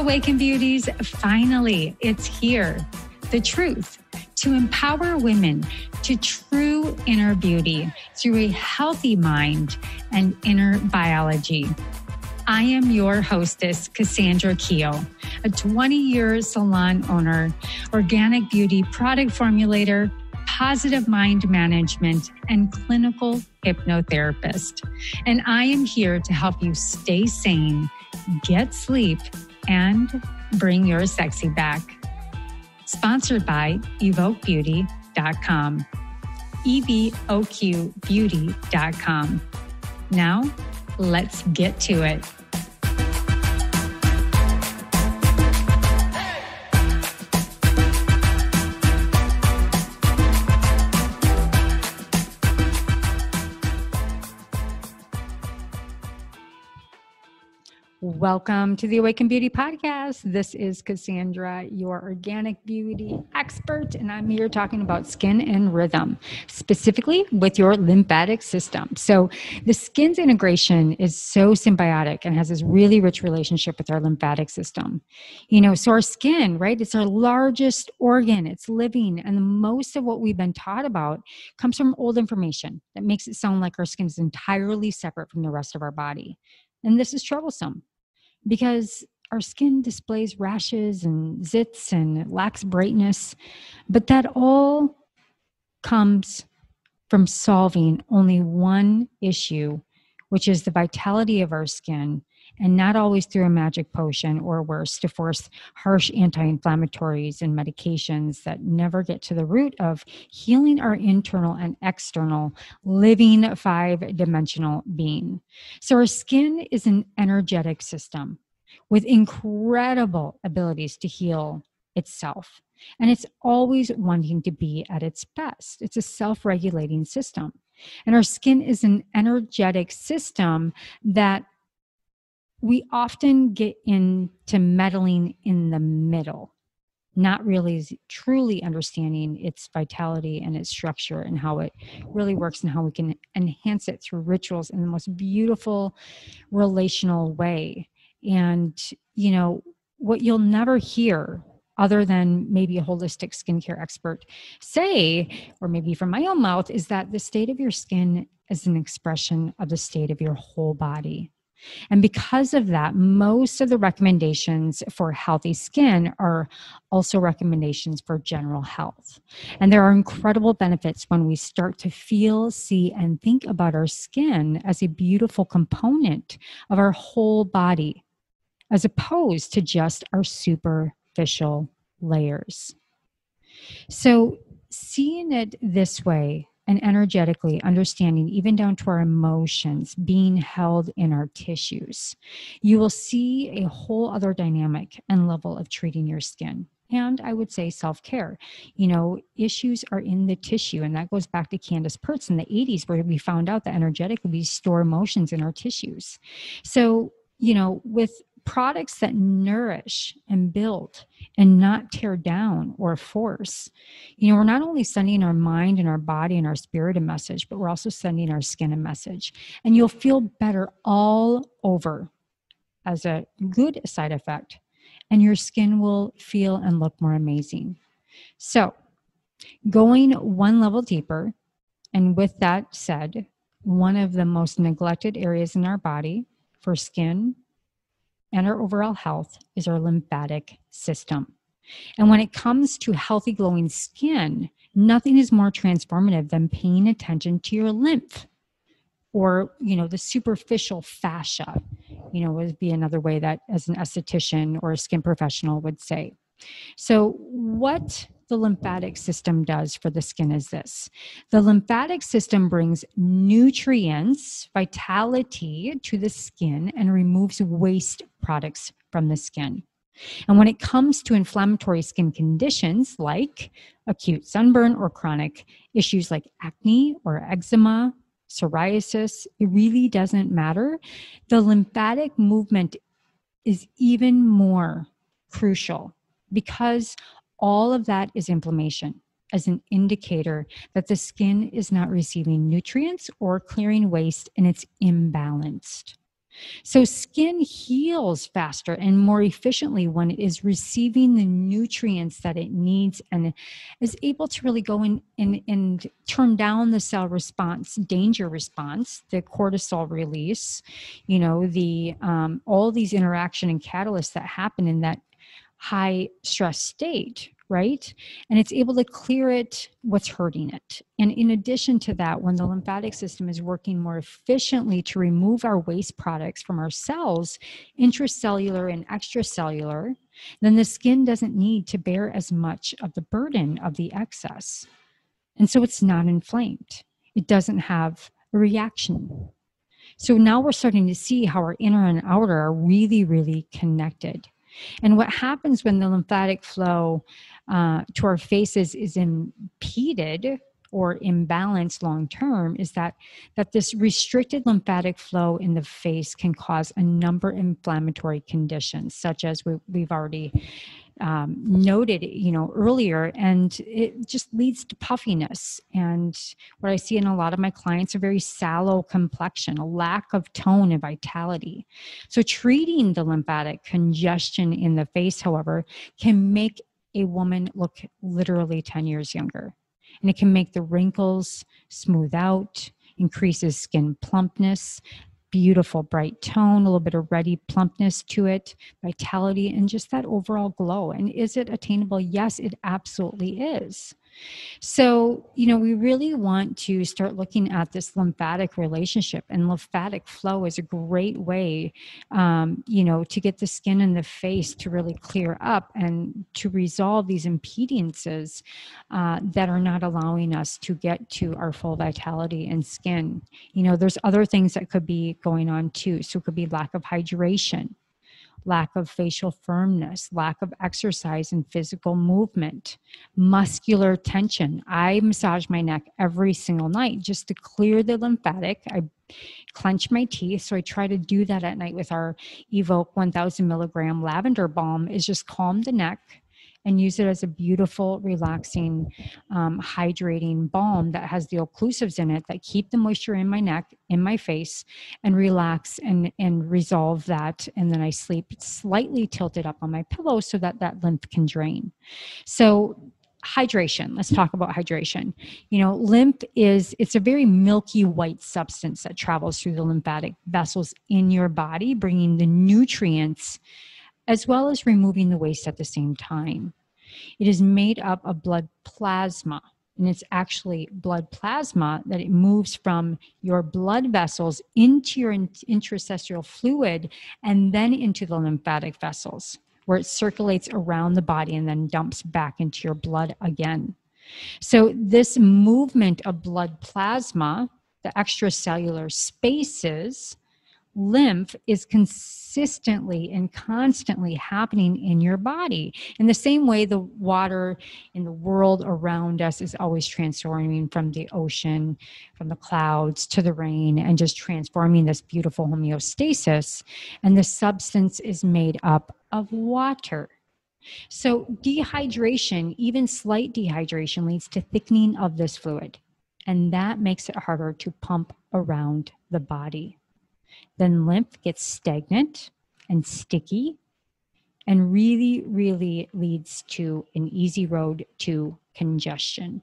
Awaken Beauties, finally, it's here. The truth to empower women to true inner beauty through a healthy mind and inner biology. I am your hostess, Kassandra Keo, a 20-year salon owner, organic beauty product formulator, positive mind management, and clinical hypnotherapist. And I am here to help you stay sane, get sleep, and bring your sexy back. Sponsored by evoquebeauty.com. evoquebeauty.com. Now, let's get to it. Welcome to the Awaken Beauty Podcast. This is Kassandra, your organic beauty expert, and I'm here talking about skin and rhythm, specifically with your lymphatic system. So the skin's integration is so symbiotic and has this really rich relationship with our lymphatic system. So our skin, right, it's our largest organ, it's living, and most of what we've been taught about comes from old information that makes it sound like our skin is entirely separate from the rest of our body. And this is troublesome, because our skin displays rashes and zits and lacks brightness, but that all comes from solving only one issue, which is the vitality of our skin, and not always through a magic potion or worse, to force harsh anti-inflammatories and medications that never get to the root of healing our internal and external living 5-dimensional being. So our skin is an energetic system with incredible abilities to heal itself. And it's always wanting to be at its best. It's a self-regulating system. And our skin is an energetic system that we often get into meddling in the middle, not really truly understanding its vitality and its structure and how it really works and how we can enhance it through rituals in the most beautiful relational way. And, what you'll never hear other than maybe a holistic skincare expert say, or maybe from my own mouth, is that the state of your skin is an expression of the state of your whole body. And because of that, most of the recommendations for healthy skin are also recommendations for general health. And there are incredible benefits when we start to feel, see, and think about our skin as a beautiful component of our whole body, as opposed to just our superficial layers. So seeing it this way, and energetically understanding, even down to our emotions being held in our tissues, you will see a whole other dynamic and level of treating your skin. And I would say self-care. Issues are in the tissue. And that goes back to Candace Pertz in the 80s, where we found out that energetically we store emotions in our tissues. So, with products that nourish and build and not tear down or force, we're not only sending our mind and our body and our spirit a message, but we're also sending our skin a message. And you'll feel better all over as a good side effect, and your skin will feel and look more amazing. So going one level deeper, and with that said, one of the most neglected areas in our body for skin and our overall health is our lymphatic system. And when it comes to healthy glowing skin, nothing is more transformative than paying attention to your lymph, or, the superficial fascia, would be another way that as an esthetician or a skin professional would say. So what the lymphatic system does for the skin is this. The lymphatic system brings nutrients, vitality to the skin, and removes waste products from the skin. And when it comes to inflammatory skin conditions like acute sunburn or chronic issues like acne or eczema, psoriasis, it really doesn't matter. The lymphatic movement is even more crucial, because all of that is inflammation as an indicator that the skin is not receiving nutrients or clearing waste, and it's imbalanced. So skin heals faster and more efficiently when it is receiving the nutrients that it needs and is able to really go in and turn down the cell response, danger response, the cortisol release, the all these interaction and catalysts that happen in that high stress state, right? And it's able to clear it, what's hurting it. And in addition to that, when the lymphatic system is working more efficiently to remove our waste products from our cells, intracellular and extracellular, then the skin doesn't need to bear as much of the burden of the excess. And so it's not inflamed. It doesn't have a reaction. So now we're starting to see how our inner and outer are really, really connected. And what happens when the lymphatic flow to our faces is impeded or imbalanced long term is that this restricted lymphatic flow in the face can cause a number of inflammatory conditions, such as we've already noted, earlier, and it just leads to puffiness. And what I see in a lot of my clients, a very sallow complexion, a lack of tone and vitality. So treating the lymphatic congestion in the face, however, can make a woman look literally 10 years younger. And it can make the wrinkles smooth out, increases skin plumpness, beautiful bright tone, a little bit of ruddy plumpness to it, vitality, and just that overall glow. And is it attainable? Yes, it absolutely is. So, we really want to start looking at this lymphatic relationship, and lymphatic flow is a great way, to get the skin and the face to really clear up and to resolve these impedances that are not allowing us to get to our full vitality and skin. There's other things that could be going on too. So it could be lack of hydration, lack of facial firmness, lack of exercise and physical movement, muscular tension. I massage my neck every single night just to clear the lymphatic. I clench my teeth. So I try to do that at night with our Evoke 1000 milligram lavender balm, is just calm the neck and use it as a beautiful, relaxing, hydrating balm that has the occlusives in it that keep the moisture in my neck, in my face, and relax and resolve that. And then I sleep slightly tilted up on my pillow so that lymph can drain. So hydration, let's talk about hydration. Lymph it's a very milky white substance that travels through the lymphatic vessels in your body, bringing the nutrients as well as removing the waste at the same time. It is made up of blood plasma, and it's actually blood plasma that it moves from your blood vessels into your intracellular fluid and then into the lymphatic vessels, where it circulates around the body and then dumps back into your blood again. So this movement of blood plasma, the extracellular spaces, lymph, is consistently and constantly happening in your body. In the same way the water in the world around us is always transforming from the ocean, from the clouds to the rain, and just transforming this beautiful homeostasis. And the substance is made up of water. So dehydration, even slight dehydration, leads to thickening of this fluid. And that makes it harder to pump around the body. Then lymph gets stagnant and sticky and really, really leads to an easy road to congestion.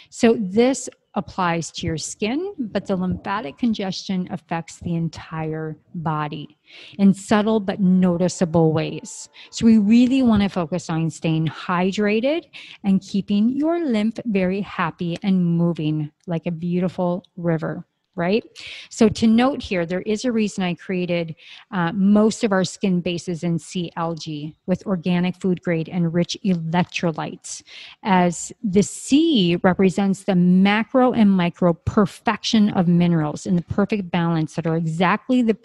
So this applies to your skin, but the lymphatic congestion affects the entire body in subtle but noticeable ways. So we really want to focus on staying hydrated and keeping your lymph very happy and moving like a beautiful river. Right? So to note here, there is a reason I created most of our skin bases in sea algae with organic food grade and rich electrolytes, as the sea represents the macro and micro perfection of minerals in the perfect balance that are exactly the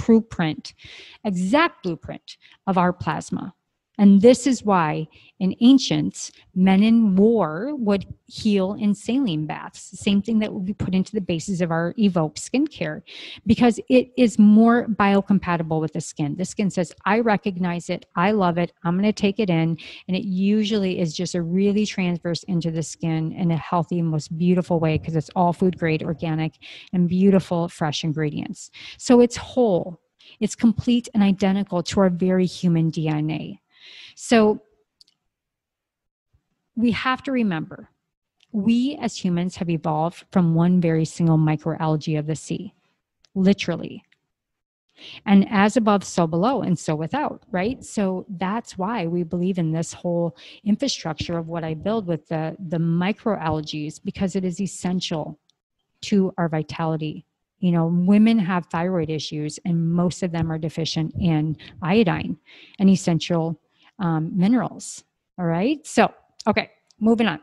exact blueprint of our plasma. And this is why in ancients, men in war would heal in saline baths, the same thing that would be put into the bases of our Evoke skincare, because it is more biocompatible with the skin. The skin says, I recognize it, I love it, I'm going to take it in, and it usually is just a really transverse into the skin in a healthy, most beautiful way, because it's all food grade, organic, and beautiful, fresh ingredients. So it's whole. It's complete and identical to our very human DNA. So we have to remember, we as humans have evolved from one very single microalgae of the sea, literally. And as above, so below, and so without, right? So that's why we believe in this whole infrastructure of what I build with the microalgae, because it is essential to our vitality. You know, women have thyroid issues, and most of them are deficient in iodine and essential minerals. All right. So, okay, moving on.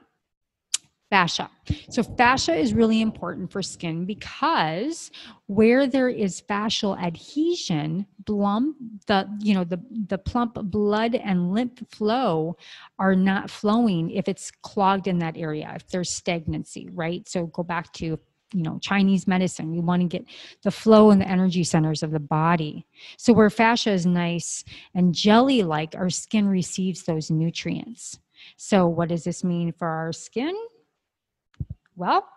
Fascia. So fascia is really important for skin because where there is fascial adhesion, the plump blood and lymph flow are not flowing if it's clogged in that area, if there's stagnancy, right? So go back to Chinese medicine. We want to get the flow and the energy centers of the body. So where fascia is nice and jelly-like, our skin receives those nutrients. So what does this mean for our skin? Well,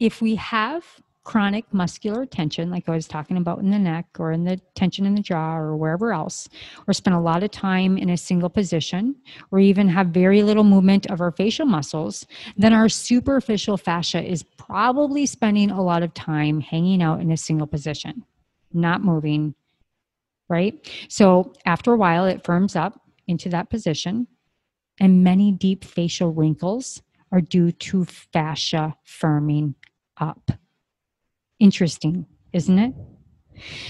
if we have chronic muscular tension, like I was talking about in the neck or in the tension in the jaw or wherever else, or spend a lot of time in a single position, or even have very little movement of our facial muscles, then our superficial fascia is probably spending a lot of time hanging out in a single position, not moving, right? So after a while, it firms up into that position, and many deep facial wrinkles are due to fascia firming up. Interesting, isn't it?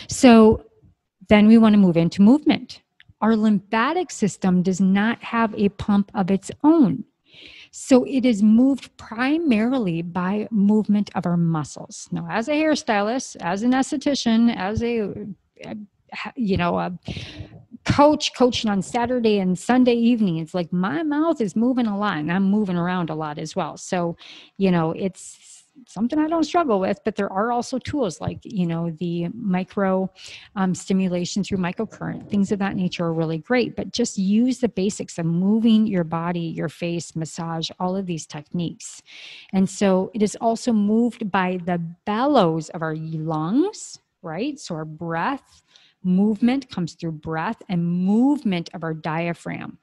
So then we want to move into movement. Our lymphatic system does not have a pump of its own. So it is moved primarily by movement of our muscles. Now, as a hairstylist, as an esthetician, as a coaching on Saturday and Sunday evenings, like my mouth is moving a lot and I'm moving around a lot as well. So, it's something I don't struggle with, but there are also tools like, the micro stimulation through microcurrent, things of that nature are really great, but just use the basics of moving your body, your face, massage, all of these techniques. And so it is also moved by the bellows of our lungs, right? So our breath, movement comes through breath and movement of our diaphragm,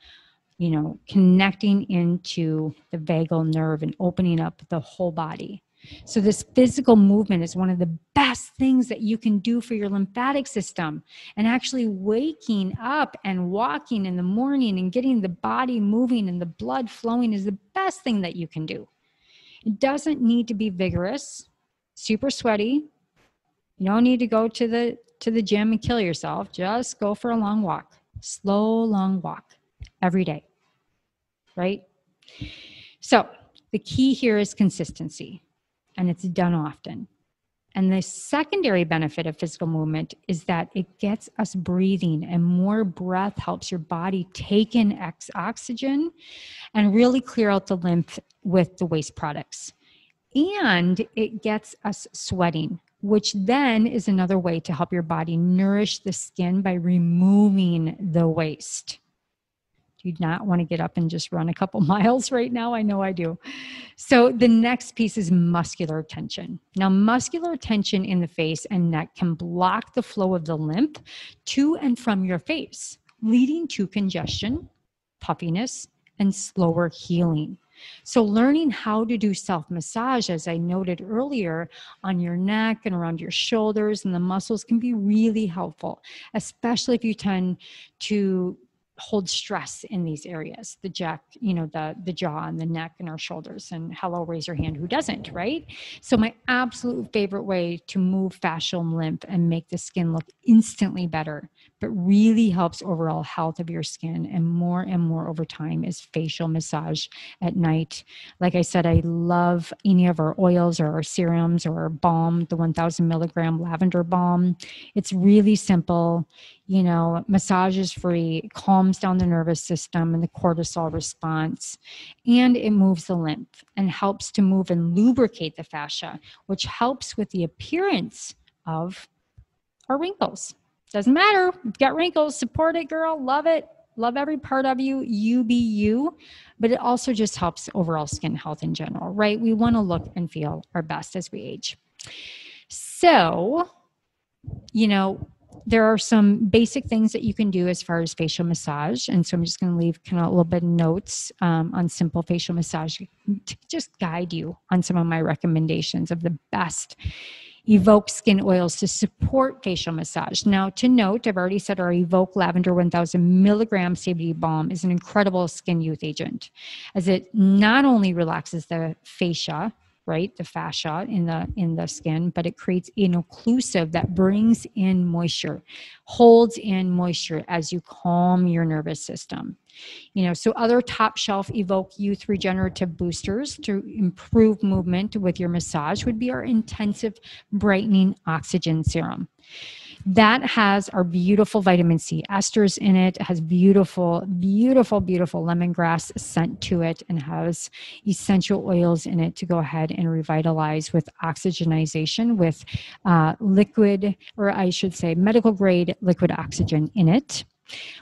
connecting into the vagal nerve and opening up the whole body. So this physical movement is one of the best things that you can do for your lymphatic system. And actually waking up and walking in the morning and getting the body moving and the blood flowing is the best thing that you can do. It doesn't need to be vigorous, super sweaty. You don't need to go to the gym and kill yourself. Just go for a long walk, slow, long walk every day, right? So the key here is consistency, and it's done often. And the secondary benefit of physical movement is that it gets us breathing, and more breath helps your body take in oxygen and really clear out the lymph with the waste products. And it gets us sweating, which then is another way to help your body nourish the skin by removing the waste. Do you not want to get up and just run a couple miles right now? I know I do. So the next piece is muscular tension. Now, muscular tension in the face and neck can block the flow of the lymph to and from your face, leading to congestion, puffiness, and slower healing. So learning how to do self-massage, as I noted earlier, on your neck and around your shoulders and the muscles can be really helpful, especially if you tend to hold stress in these areas, the jaw and the neck and our shoulders. And hello, raise your hand who doesn't, right? So my absolute favorite way to move fascial lymph and make the skin look instantly better, but really helps overall health of your skin and more over time, is facial massage at night. Like I said, I love any of our oils or our serums or our balm, the 1000 milligram lavender balm. It's really simple. Massage is free, calms down the nervous system and the cortisol response, and it moves the lymph and helps to move and lubricate the fascia, which helps with the appearance of our wrinkles. Doesn't matter. You've got wrinkles. Support it, girl. Love it. Love every part of you. You be you. But it also just helps overall skin health in general, right? We want to look and feel our best as we age. So, there are some basic things that you can do as far as facial massage. And so I'm just going to leave kind of a little bit of notes on simple facial massage to just guide you on some of my recommendations of the best Evoke skin oils to support facial massage. Now, to note, I've already said our Evoke Lavender 1000 milligram CBD balm is an incredible skin youth agent, as it not only relaxes the fascia, right, the fascia in the skin, but it creates an occlusive that brings in moisture, holds in moisture as you calm your nervous system. So other top shelf Evoke Youth regenerative boosters to improve movement with your massage would be our intensive brightening oxygen serum. That has our beautiful vitamin C esters in it. It has beautiful, beautiful, beautiful lemongrass scent to it and has essential oils in it to go ahead and revitalize with oxygenization with liquid, or I should say medical grade liquid oxygen in it.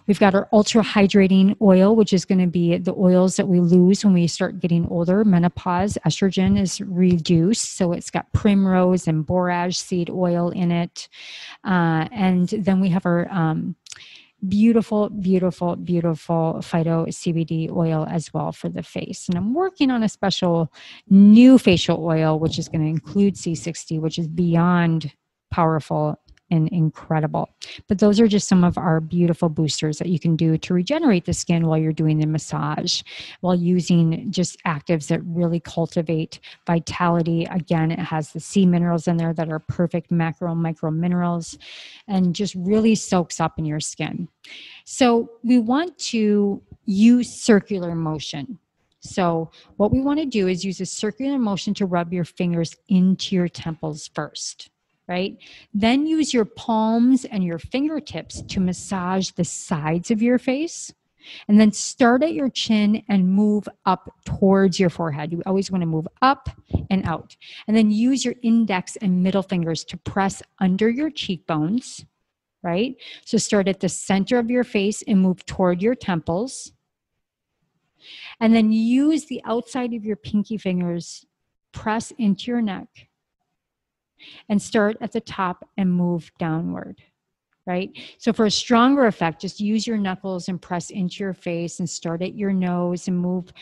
We've got our ultra hydrating oil, which is going to be the oils that we lose when we start getting older. Menopause, estrogen is reduced. So it's got primrose and borage seed oil in it. And then we have our beautiful, beautiful, beautiful phyto CBD oil as well for the face. And I'm working on a special new facial oil, which is going to include C60, which is beyond powerful and incredible. But those are just some of our beautiful boosters that you can do to regenerate the skin while you're doing the massage, while using just actives that really cultivate vitality. Again, it has the C minerals in there that are perfect macro and micro minerals and just really soaks up in your skin. So we want to use circular motion. So what we want to do is use a circular motion to rub your fingers into your temples first. Right? Then use your palms and your fingertips to massage the sides of your face. And then start at your chin and move up towards your forehead. You always want to move up and out. And then use your index and middle fingers to press under your cheekbones. Right? So start at the center of your face and move toward your temples. And then use the outside of your pinky fingers, press into your neck. And start at the top and move downward, right? So for a stronger effect, just use your knuckles and press into your face and start at your nose and move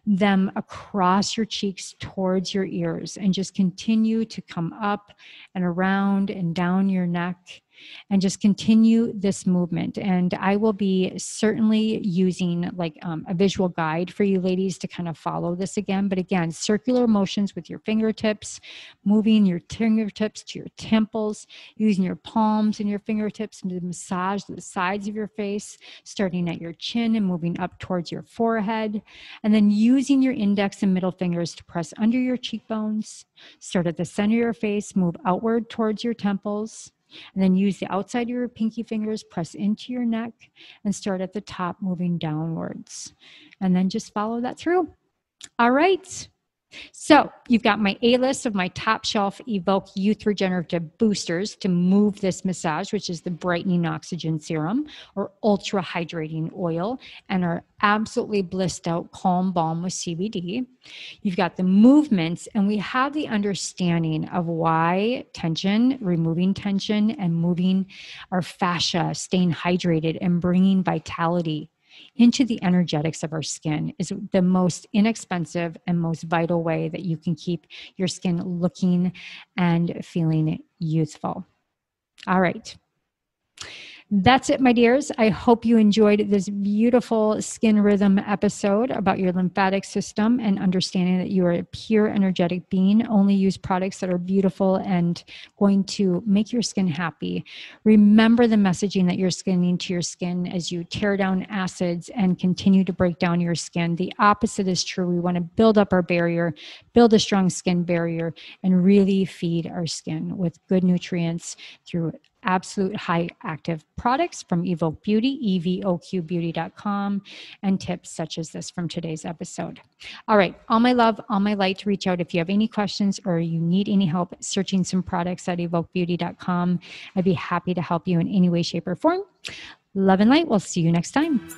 them across your cheeks towards your ears and just continue to come up and around and down your neck and just continue this movement. And I will be certainly using like a visual guide for you ladies to kind of follow this again. But again, circular motions with your fingertips, moving your fingertips to your temples, using your palms and your fingertips to massage the sides of your face, starting at your chin and moving up towards your forehead. And then using your index and middle fingers to press under your cheekbones, start at the center of your face, move outward towards your temples. And then use the outside of your pinky fingers, press into your neck, and start at the top, moving downwards. And then just follow that through. All right. So you've got my A-list of my top shelf Evoke Youth Regenerative Boosters to move this massage, which is the Brightening Oxygen Serum or Ultra Hydrating Oil, and our absolutely blissed out Calm Balm with CBD. You've got the movements, and we have the understanding of why tension, removing tension, and moving our fascia, staying hydrated, and bringing vitality into the energetics of our skin is the most inexpensive and most vital way that you can keep your skin looking and feeling youthful. All right. That's it, my dears. I hope you enjoyed this beautiful skin rhythm episode about your lymphatic system and understanding that you are a pure energetic being. Only use products that are beautiful and going to make your skin happy. Remember the messaging that you're sending to your skin as you tear down acids and continue to break down your skin. The opposite is true. We want to build up our barrier, build a strong skin barrier, and really feed our skin with good nutrients through absolute high active products from Evoke Beauty, evoqbeauty.com, and tips such as this from today's episode. All right. All my love, all my light. Reach out if you have any questions or you need any help searching some products at evoqbeauty.com. I'd be happy to help you in any way, shape, or form. Love and light. We'll see you next time.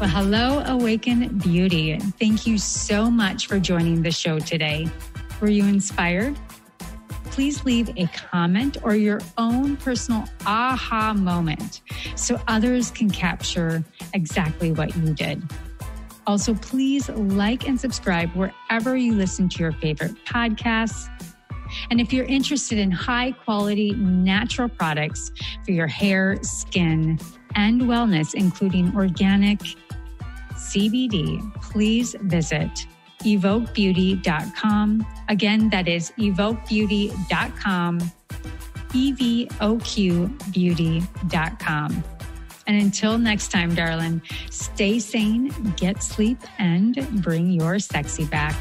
Well, hello, Awaken Beauty. Thank you so much for joining the show today. Were you inspired? Please leave a comment or your own personal aha moment so others can capture exactly what you did. Also, please like and subscribe wherever you listen to your favorite podcasts. And if you're interested in high quality natural products for your hair, skin, and wellness, including organic CBD, please visit evoquebeauty.com. Again, that is evoquebeauty.com, evoquebeauty.com. And until next time, darling, stay sane, get sleep, and bring your sexy back.